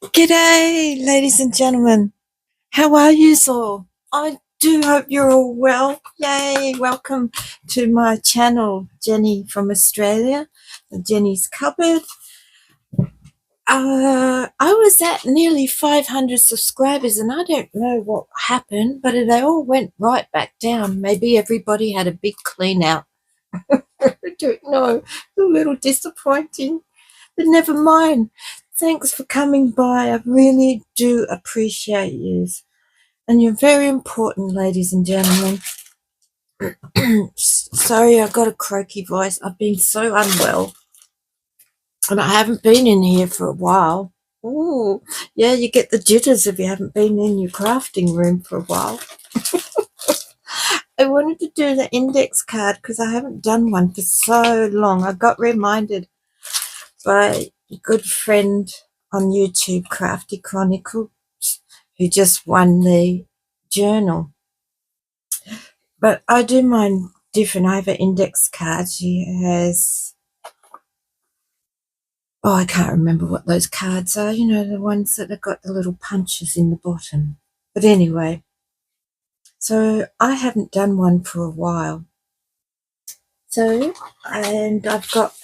G'day, ladies and gentlemen. How are you all? I do hope you're all well. Yay, welcome to my channel, Jenny from Australia, Jenny's Cupboard. I was at nearly 500 subscribers and I don't know what happened, but they all went right back down. Maybe everybody had a big clean out. I don't know. A little disappointing, but never mind. Thanks for coming by. I really do appreciate you. And you're very important, ladies and gentlemen. Sorry, I got a croaky voice. I've been so unwell. And I haven't been in here for a while. Ooh, yeah, you get the jitters if you haven't been in your crafting room for a while. I wanted to do the index card because I haven't done one for so long. I got reminded by a good friend on YouTube, Crafty Chronicles, who just won the journal. But I do mine different. I have an index card. She has, I can't remember what those cards are. You know, the ones that have got the little punches in the bottom. But anyway, so I haven't done one for a while. So, and I've got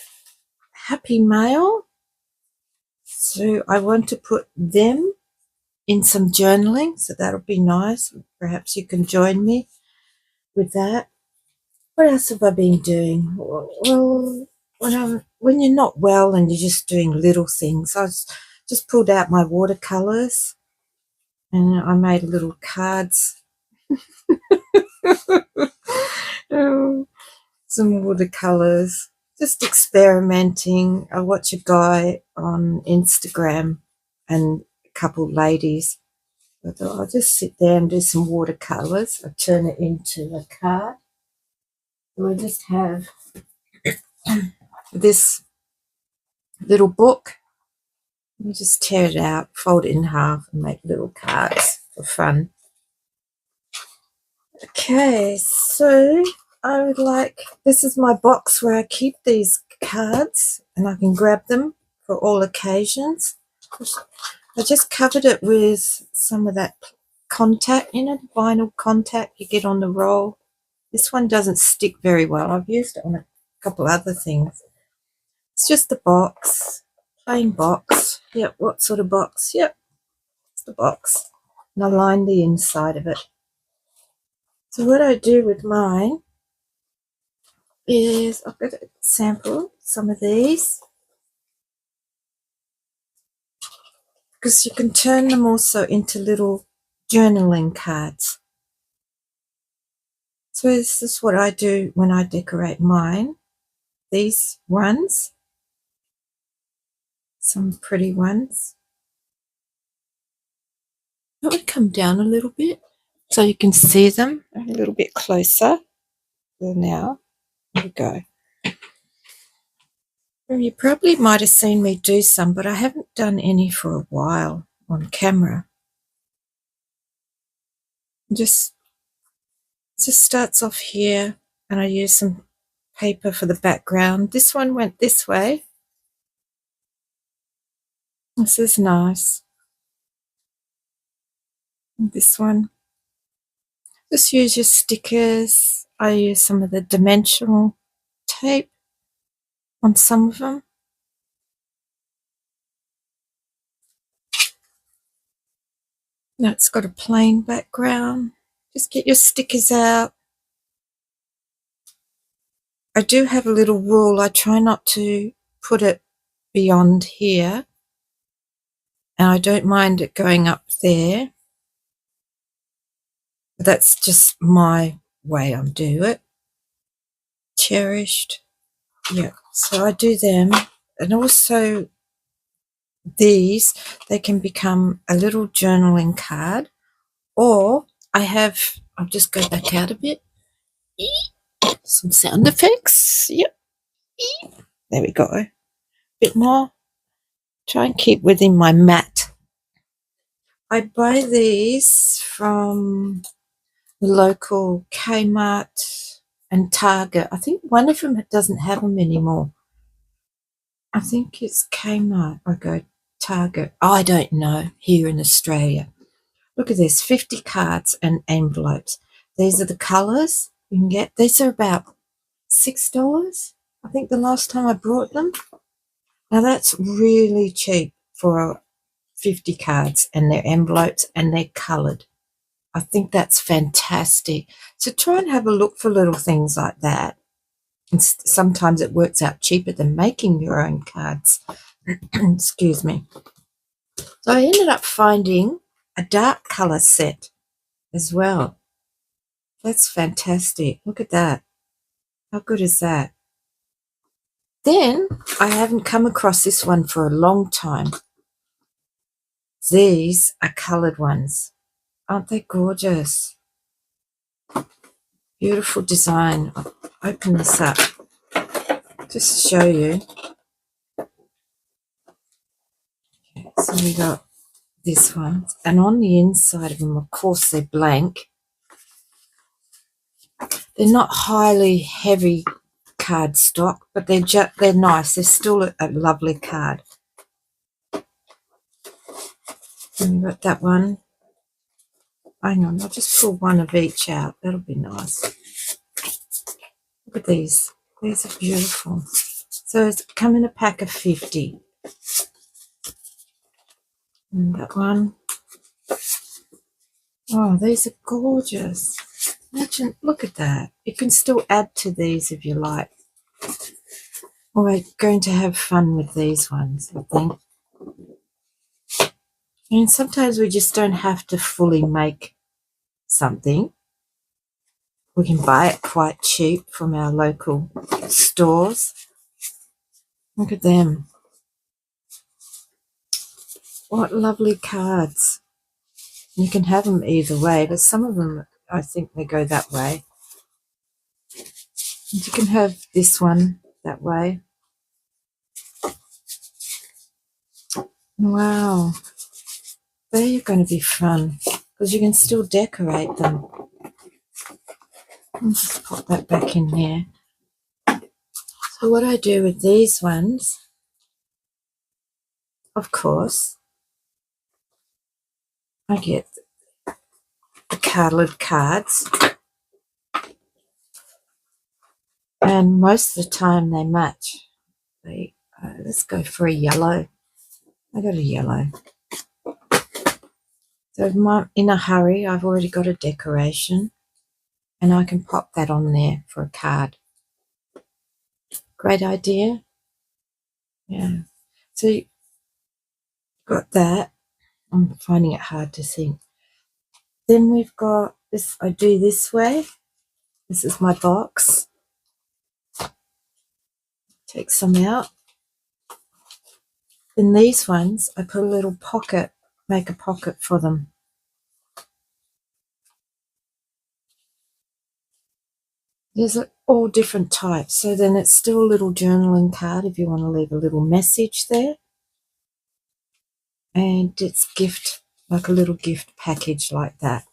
Happy Mail. So I want to put them in some journaling. So that'll be nice. Perhaps you can join me with that. What else have I been doing? Well, when you're not well and you're just doing little things, I just pulled out my watercolors and I made little cards. Some watercolors, just experimenting. I watch a guy on Instagram and a couple ladies. I thought I'll just sit there and do some watercolors. I turn it into a card. So I just have this little book. You just tear it out, fold it in half and make little cards for fun. Okay, so I would like, this is my box where I keep these cards and I can grab them for all occasions. I just covered it with some of that contact, you know, the vinyl contact you get on the roll. This one doesn't stick very well. I've used it on a couple other things. It's just the box, plain box. Yep, what sort of box? Yep, it's the box. And I line the inside of it. So what I do with mine is I've got to sample some of these because you can turn them also into little journaling cards. So this is what I do when I decorate mine. These ones, some pretty ones. That would come down a little bit so you can see them a little bit closer. So now, here we go. Well, you probably might have seen me do some, but I haven't done any for a while on camera. Just starts off here, and I use some paper for the background. This one went this way. This is nice. And this one, just use your stickers. I use some of the dimensional tape on some of them. Now it's got a plain background. Just get your stickers out. I do have a little rule. I try not to put it beyond here. And I don't mind it going up there. But that's just my way I do it. Cherished. Yeah, so I do them. And also these, they can become a little journaling card. Or I'll just go back out a bit. Some sound effects. Yep. There we go. A bit more. Try and keep within my mat. I buy these from the local Kmart and Target. I think one of them doesn't have them anymore. I think it's Kmart. I go Target. I don't know, here in Australia. Look at this, 50 cards and envelopes. These are the colours you can get. These are about $6, I think, the last time I brought them. Now that's really cheap for 50 cards, and they're envelopes and they're coloured. I think that's fantastic. So try and have a look for little things like that. And sometimes it works out cheaper than making your own cards. Excuse me. So I ended up finding a dark colour set as well. That's fantastic. Look at that. How good is that? Then I haven't come across this one for a long time. These are coloured ones. Aren't they gorgeous? Beautiful design. I'll open this up just to show you. Okay, so we got this one. And on the inside of them, of course, they're blank. They're not highly heavy cardstock, but they're nice. They're still a lovely card. And we've got that one. Hang on, I'll just pull one of each out. That'll be nice. Look at these. These are beautiful. So it's come in a pack of 50. And that one. Oh, these are gorgeous. Imagine, look at that. You can still add to these if you like. Well, we're going to have fun with these ones, I think. And sometimes we just don't have to fully make something. We can buy it quite cheap from our local stores. Look at them. What lovely cards. You can have them either way, but some of them, I think they go that way. And you can have this one that way. Wow. They're going to be fun because you can still decorate them. I'll just pop that back in there. So what I do with these ones, of course, I get the coloured cards, and most of the time they match. Let's go for a yellow. I got a yellow. So if I'm in a hurry, I've already got a decoration, and I can pop that on there for a card. Great idea. Yeah. So you've got that. I'm finding it hard to think. Then we've got this. I do this way. This is my box. Take some out. Then these ones, I put a little pocket, make a pocket for them. There's all different types. So then it's still a little journaling card if you want to leave a little message there. And it's gift, like a little gift package like that.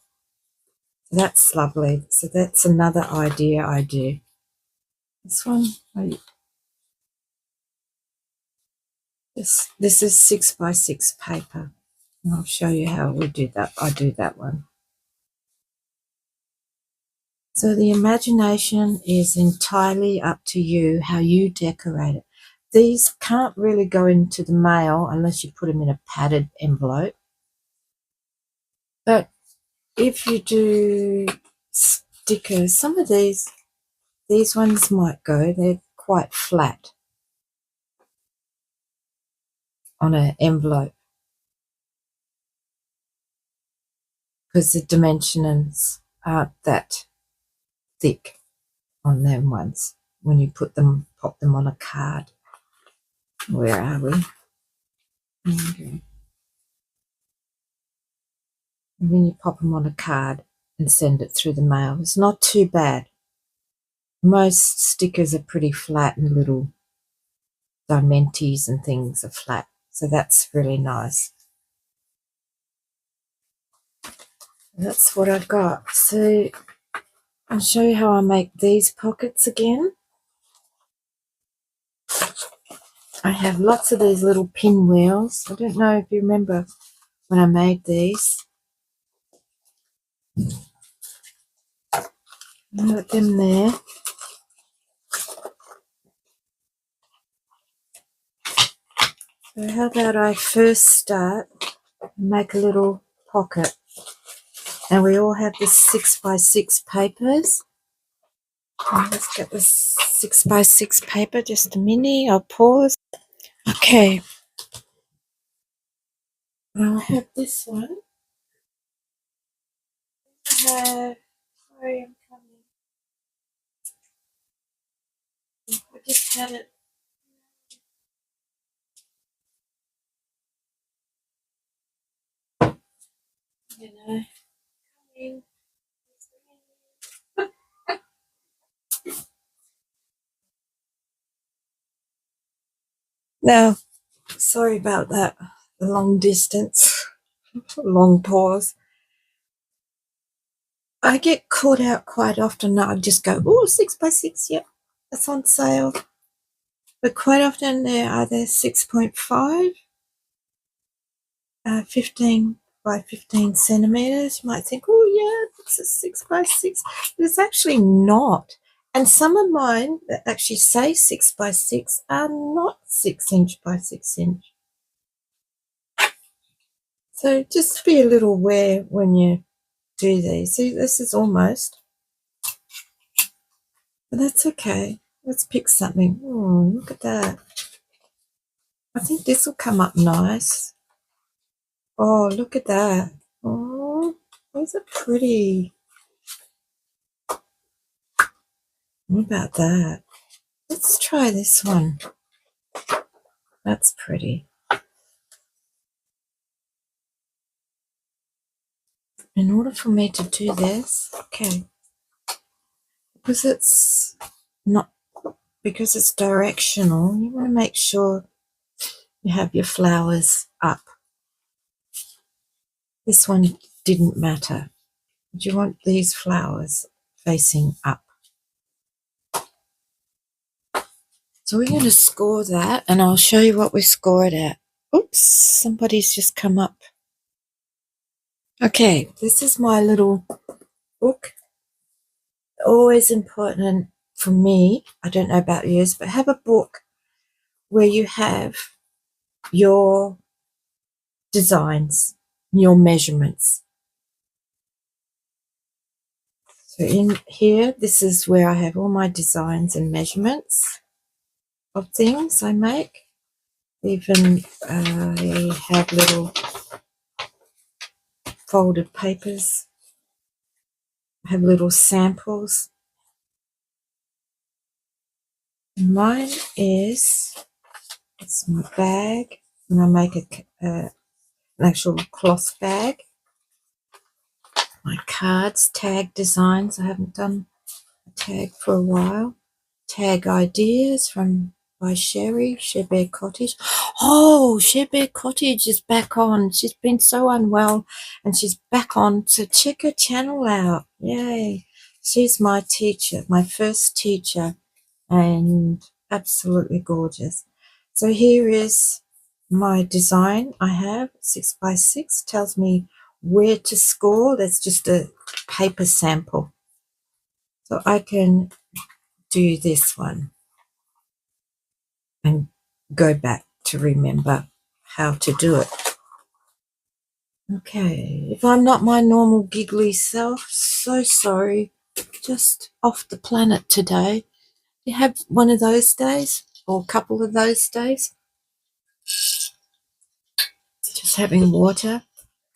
So that's lovely. So that's another idea I do. This one, this is 6x6 paper. And I'll show you how we do that. I do that one. So the imagination is entirely up to you how you decorate it. These can't really go into the mail unless you put them in a padded envelope. But if you do stickers, some of these ones might go. They're quite flat on an envelope because the dimensions aren't that thick on them ones when you pop them on a card. Where are we? Okay. And when you pop them on a card and send it through the mail, it's not too bad. Most stickers are pretty flat, and little dimenties and things are flat, so that's really nice. That's what I've got. So I'll show you how I make these pockets again. I have lots of these little pinwheels. I don't know if you remember when I made these. Put them there. So how about I first start and make a little pocket. And we all have this 6x6 papers. Let's get this 6x6 paper, just a minute. I'll pause. Okay. I'll have this one. Sorry, I'm coming. I just had it. You know, coming. Now, sorry about that. The long distance, long pause. I get caught out quite often. I just go, oh, 6x6, yep, that's on sale. But quite often they're either 6.5, 15 by 15 centimeters. You might think, oh, yeah, it's a 6x6. But it's actually not. And some of mine that actually say 6x6 are not 6" by 6". So just be a little aware when you do these. See, this is almost, but that's okay. Let's pick something. Oh, look at that. I think this will come up nice. Oh, look at that. Oh, those are pretty. What about that? Let's try this one. That's pretty. In order for me to do this, okay, because it's not, because it's directional, you want to make sure you have your flowers up. This one didn't matter. But you want these flowers facing up. So we're going to score that, and I'll show you what we scored at. Oops, somebody's just come up. Okay, this is my little book. Always important for me, I don't know about yours, but have a book where you have your designs, your measurements. So in here, this is where I have all my designs and measurements of things I make. Even I have little folded papers. I have little samples. Mine is, it's my bag, and I make an actual cloth bag. My cards, tag designs. I haven't done a tag for a while. Tag ideas by Sherry, Bear Cottage. Oh, Bear Cottage is back on. She's been so unwell and she's back on. So check her channel out. Yay. She's my teacher, my first teacher, and absolutely gorgeous. So here is my design I have, 6x6, tells me where to score. That's just a paper sample. So I can do this one and go back to remember how to do it. Okay, if I'm not my normal giggly self, so sorry, just off the planet today. You have one of those days or a couple of those days? Just having water.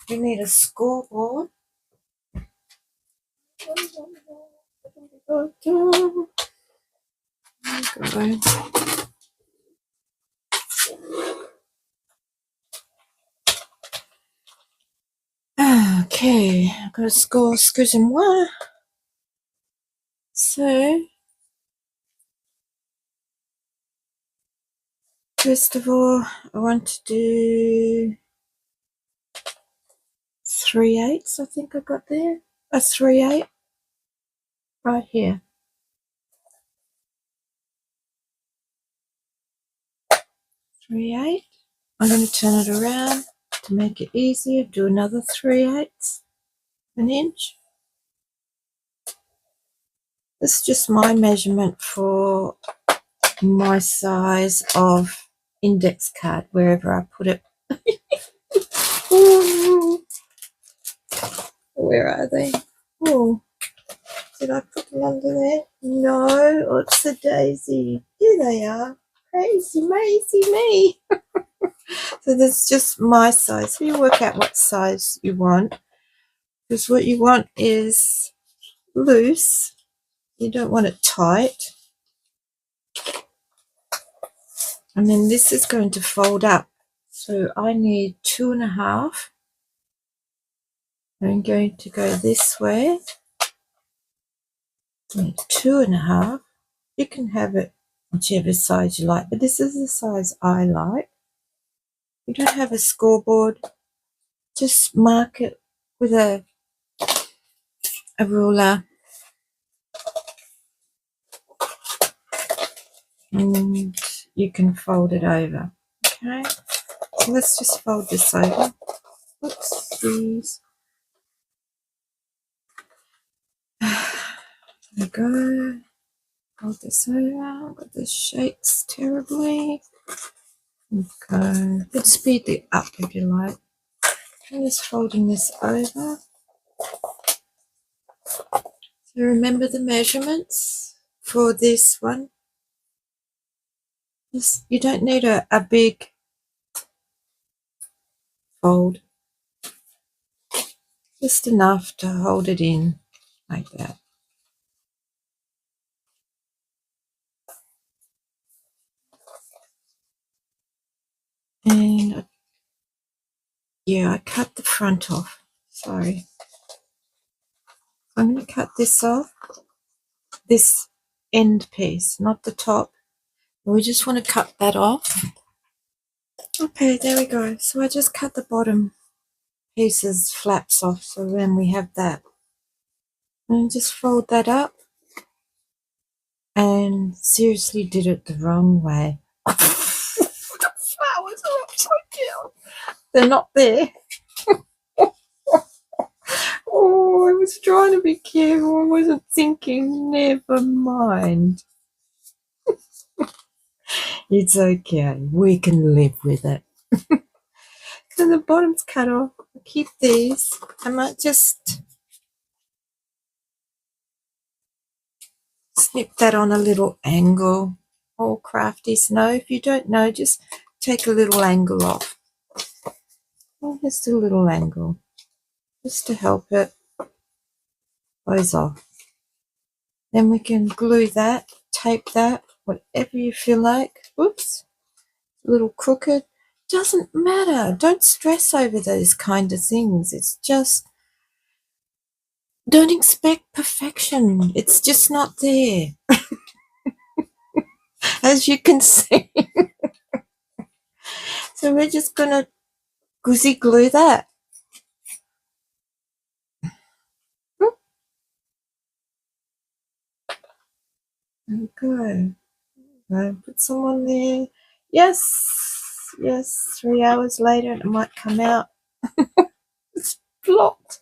We need a scoreboard. Okay, I've got to score, excusez-moi. So, first of all, I want to do 3/8, I think I got there. A 3/8 right here. 3/8. I'm going to turn it around to make it easier. Do another 3/8 an inch. This is just my measurement for my size of index card, wherever I put it. Ooh, where are they? Oh, did I put them under there? No, it's a daisy. Here they are. Crazy, mazy me. So that's just my size. So you work out what size you want, because what you want is loose. You don't want it tight. And then this is going to fold up. So I need 2.5. I'm going to go this way. 2.5. You can have it whichever size you like, but this is the size I like. You don't have a scoreboard, just mark it with a ruler, and you can fold it over. Okay, so let's just fold this over. Oopsies. There we go. Fold this over, but this shakes terribly. Okay, let's speed it up if you like. I'm just folding this over. So remember the measurements for this one. You don't need a big fold, just enough to hold it in like that. And yeah, I cut the front off. Sorry. I'm going to cut this off, this end piece, not the top. We just want to cut that off. Okay, there we go. So I just cut the bottom pieces, flaps off, so then we have that. And just fold that up. And seriously did it the wrong way. The flowers are upside down. They're not there. Oh, I was trying to be careful. I wasn't thinking. Never mind. It's okay. We can live with it. So the bottom's cut off. I'll keep these. I might just snip that on a little angle. All crafties know. If you don't know, just take a little angle off. Oh, just a little angle. Just to help it close off. Then we can glue that, tape that, whatever you feel like. Oops, a little crooked. Doesn't matter. Don't stress over those kind of things. It's just, don't expect perfection. It's just not there. As you can see. So we're just going to goosey glue that. There we go. Put some on there. Yes, yes. 3 hours later it might come out. It's blocked.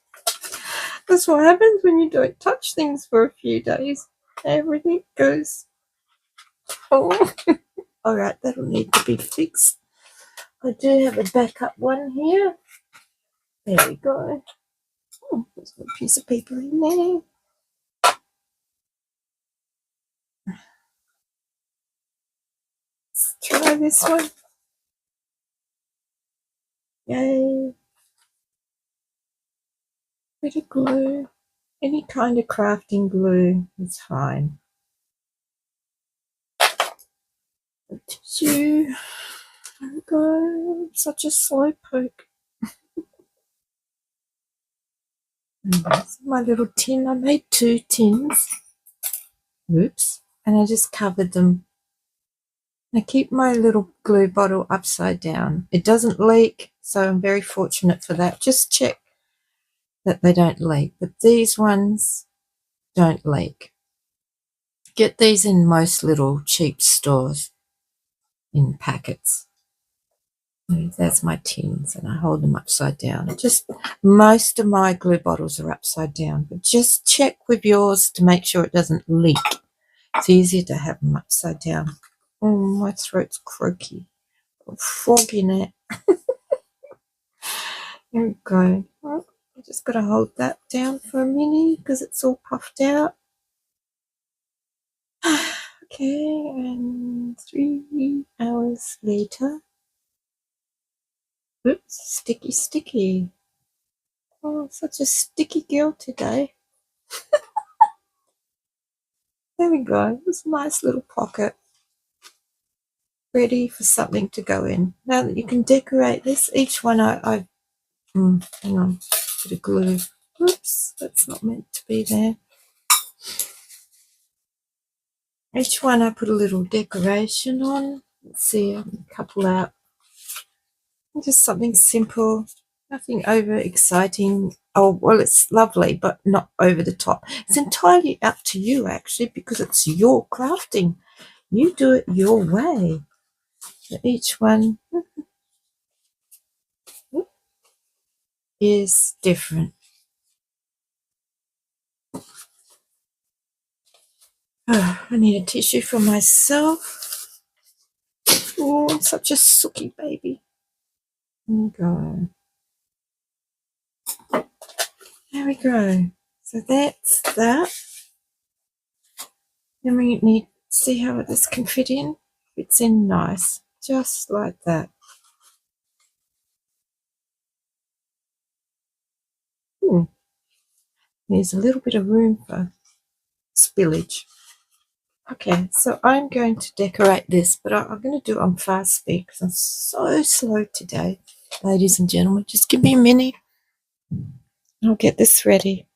That's what happens when you don't touch things for a few days. Everything goes. Oh, all right, that'll need to be fixed. I do have a backup one here. There we go. Oh, there's a piece of paper in there. Let's try this one. Yay. Bit of glue. Any kind of crafting glue is fine. The tissue. There we go. Such a slow poke. My little tin. I made 2 tins. Oops. And I just covered them. I keep my little glue bottle upside down. It doesn't leak, so I'm very fortunate for that. Just check that they don't leak. But these ones don't leak. Get these in most little cheap stores in packets. There's my tins, and I hold them upside down. Just most of my glue bottles are upside down, but just check with yours to make sure it doesn't leak. It's easier to have them upside down. Oh, my throat's croaky. Frog in it. There we go. Well, I just got to hold that down for a minute because it's all puffed out. Okay, and 3 hours later. Oops, sticky, sticky. Oh, such a sticky girl today. There we go. It's a nice little pocket. Ready for something to go in. Now that you can decorate this, each one hang on, bit of glue. Oops, that's not meant to be there. Each one I put a little decoration on. Let's see, a couple out. Just something simple, nothing over exciting. Oh, well, it's lovely, but not over the top. It's entirely up to you, actually, because it's your crafting. You do it your way. So each one is different. Oh, I need a tissue for myself. Oh, I'm such a sooky baby. There we go. There we go. So that's that. Then we need to see how this can fit in. Fits in nice, just like that. There's a little bit of room for spillage. Okay, so I'm going to decorate this, but I'm going to do it on fast speed because I'm so slow today. Ladies and gentlemen, just give me a minute. I'll get this ready.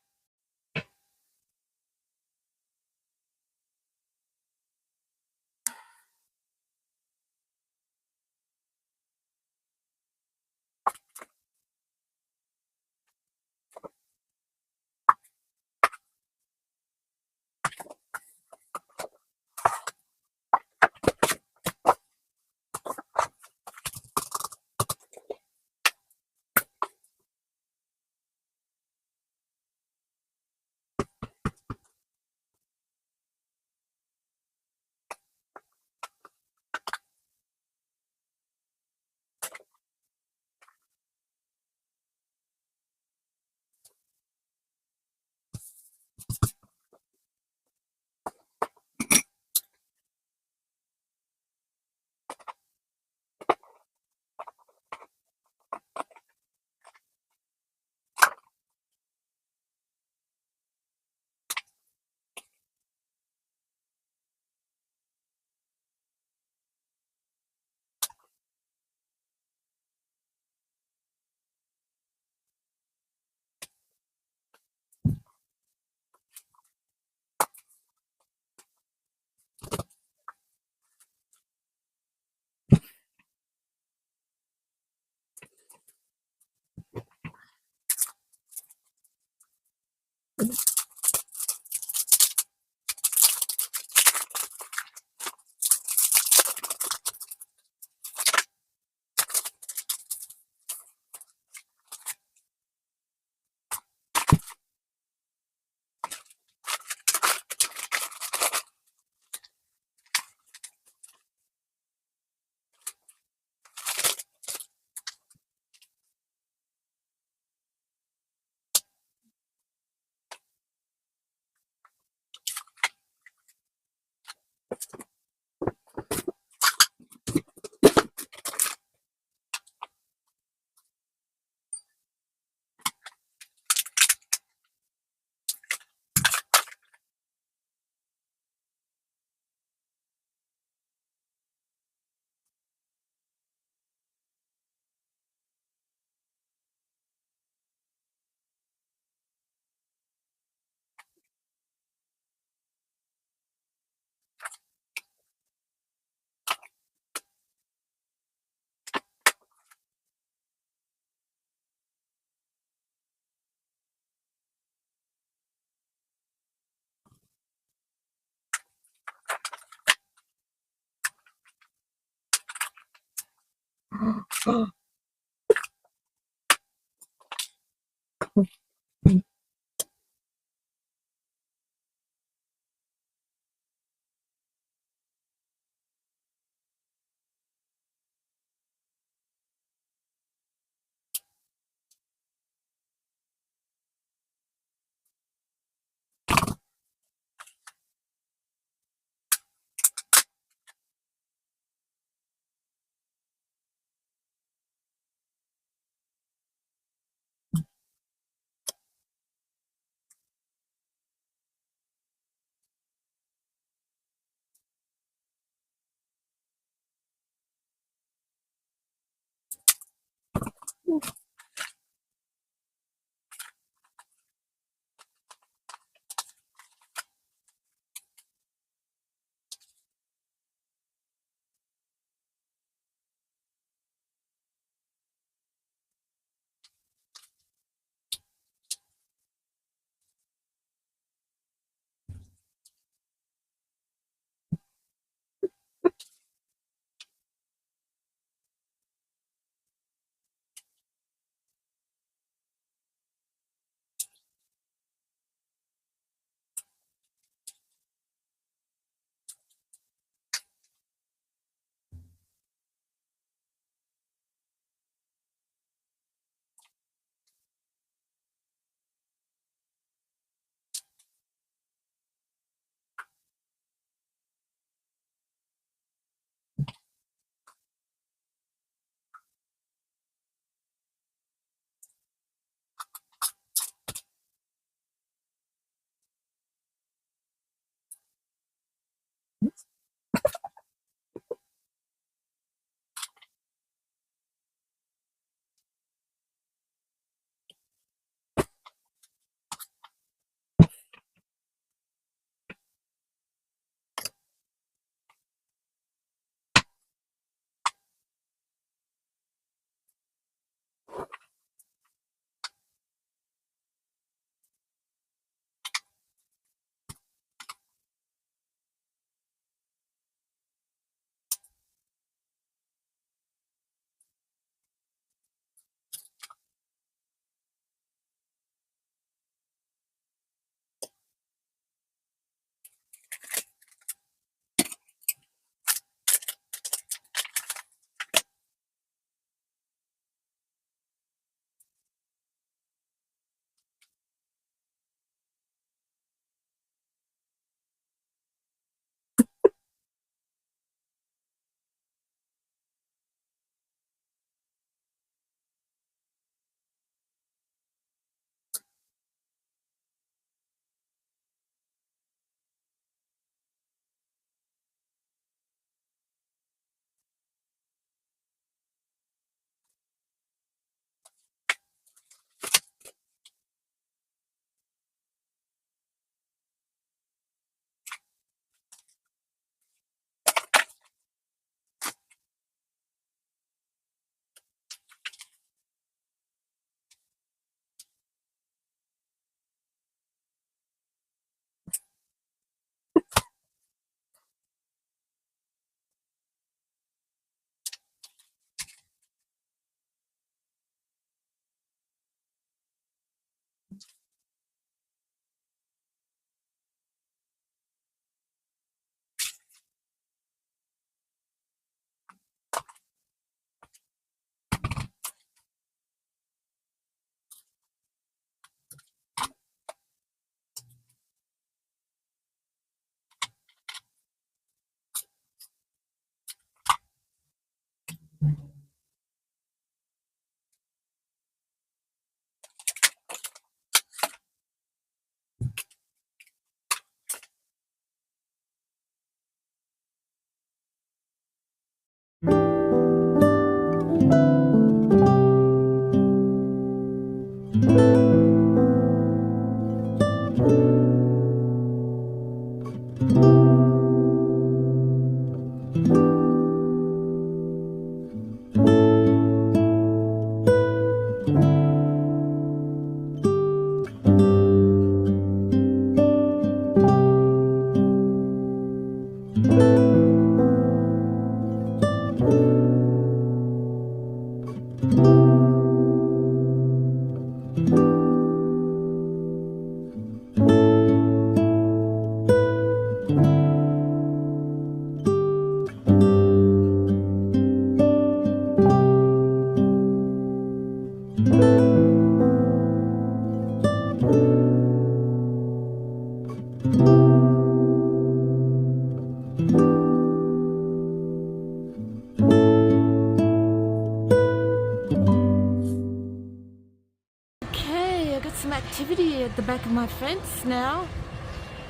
some activity at the back of my fence now.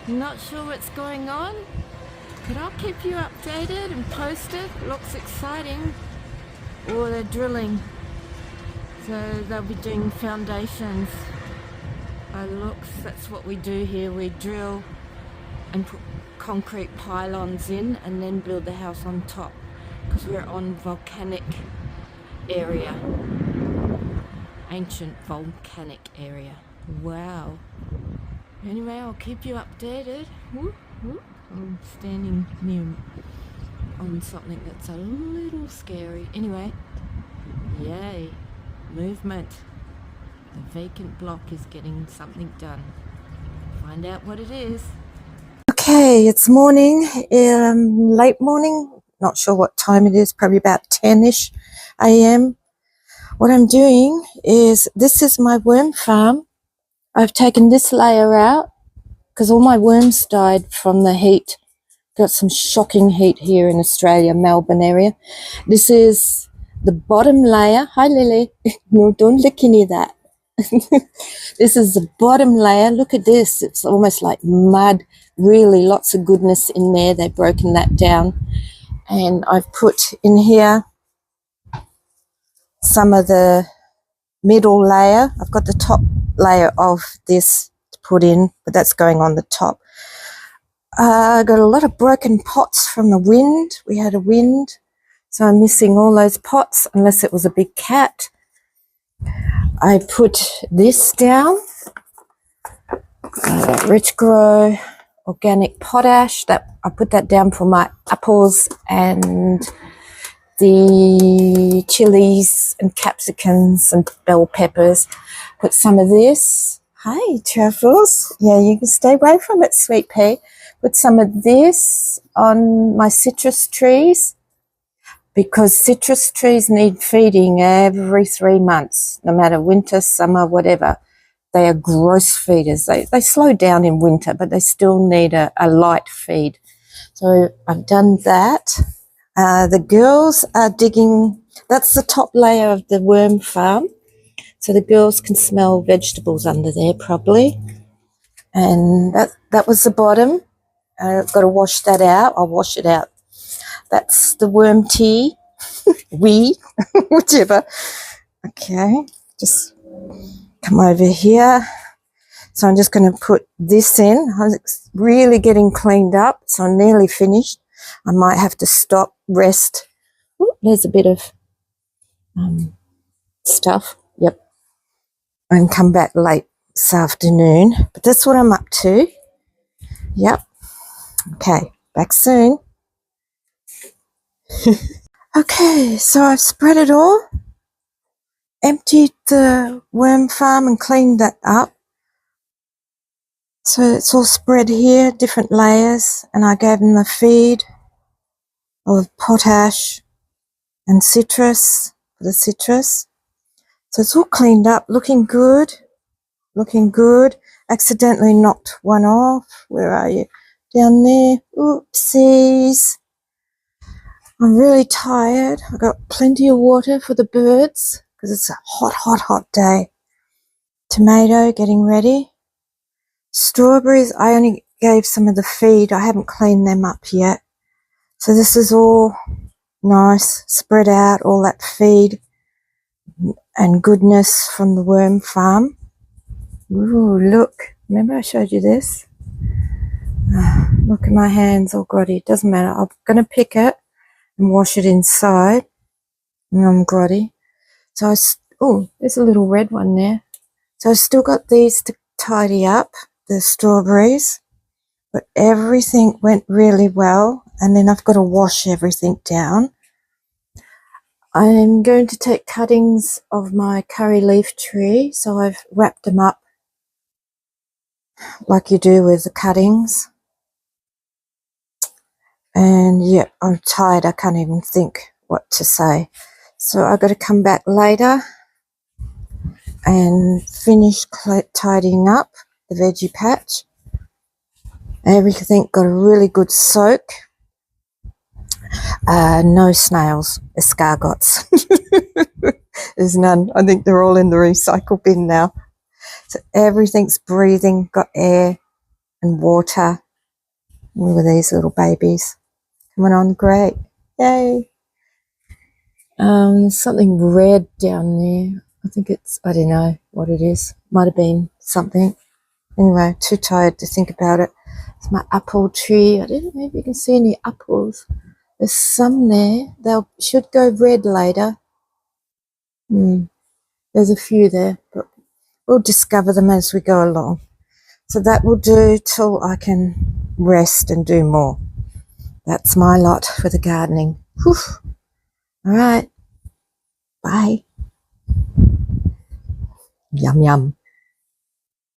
I'm not sure what's going on, but I'll keep you updated and posted. Looks exciting. Oh, they're drilling. So they'll be doing foundations. By the looks, that's what we do here. We drill and put concrete pylons in and then build the house on top, because we're on volcanic area. Ancient volcanic area. Wow. Anyway, I'll keep you updated. Whoop, whoop. I'm standing near on something that's a little scary. Anyway, yay, movement. The vacant block is getting something done. Find out what it is. Okay, it's morning, late morning. Not sure what time it is, probably about 10ish a.m. What I'm doing is, this is my worm farm. I've taken this layer out because all my worms died from the heat. Got some shocking heat here in Australia, Melbourne area. This is the bottom layer. Hi Lily. No, don't look any of that. This is the bottom layer. Look at this. It's almost like mud. Really lots of goodness in there. They've broken that down. And I've put in here some of the middle layer. I've got the top layer of this to put in, but that's going on the top. I got a lot of broken pots from the wind. We had a wind, so I'm missing all those pots unless it was a big cat. I put this down, Rich Grow organic potash. That I put that down for my apples and the chilies and capsicums and bell peppers. Put some of this. Hi, Truffles. Yeah, you can stay away from it, sweet pea. Put some of this on my citrus trees, because citrus trees need feeding every 3 months, no matter winter, summer, whatever. They are gross feeders. They slow down in winter, but they still need a light feed. So I've done that. The girls are digging. That's the top layer of the worm farm. So the girls can smell vegetables under there probably. And that was the bottom. I've got to wash that out. I'll wash it out. That's the worm tea. Whichever. Okay, just come over here. So I'm just going to put this in. It's really getting cleaned up, so I'm nearly finished. I might have to stop, rest. Ooh, there's a bit of stuff. Yep. And come back late this afternoon. But that's what I'm up to. Yep. Okay, back soon. Okay, so I've spread it all, emptied the worm farm and cleaned that up. So it's all spread here, different layers, and I gave them the feed of potash and citrus for the citrus. So it's all cleaned up, looking good, looking good. Accidentally knocked one off. Where are you? Down there. Oopsies. I'm really tired. I got plenty of water for the birds because it's a hot, hot, hot day. Tomato getting ready. Strawberries, I only gave some of the feed. I haven't cleaned them up yet. So this is all nice, spread out, all that feed and goodness from the worm farm. Ooh, look. Remember I showed you this? Look at my hands all grotty. It doesn't matter. I'm going to pick it and wash it inside. And I'm grotty. So there's a little red one there. So I've still got these to tidy up, the strawberries. But everything went really well. And then I've got to wash everything down. I'm going to take cuttings of my curry leaf tree. So I've wrapped them up like you do with the cuttings. And yeah, I'm tired. I can't even think what to say. So I've got to come back later and finish tidying up the veggie patch. Everything got a really good soak. No snails, escargots. There's none. I think they're all in the recycle bin now. So everything's breathing, got air and water. Look at these little babies coming on, great, yay. There's something red down there. I think it's, I don't know what it is. Might have been something. Anyway, too tired to think about it. It's my apple tree. I don't know if you can see any apples. There's some there. They should go red later. There's a few there, but we'll discover them as we go along. So that will do till I can rest and do more. That's my lot for the gardening. Whew. All right. Bye. Yum, yum.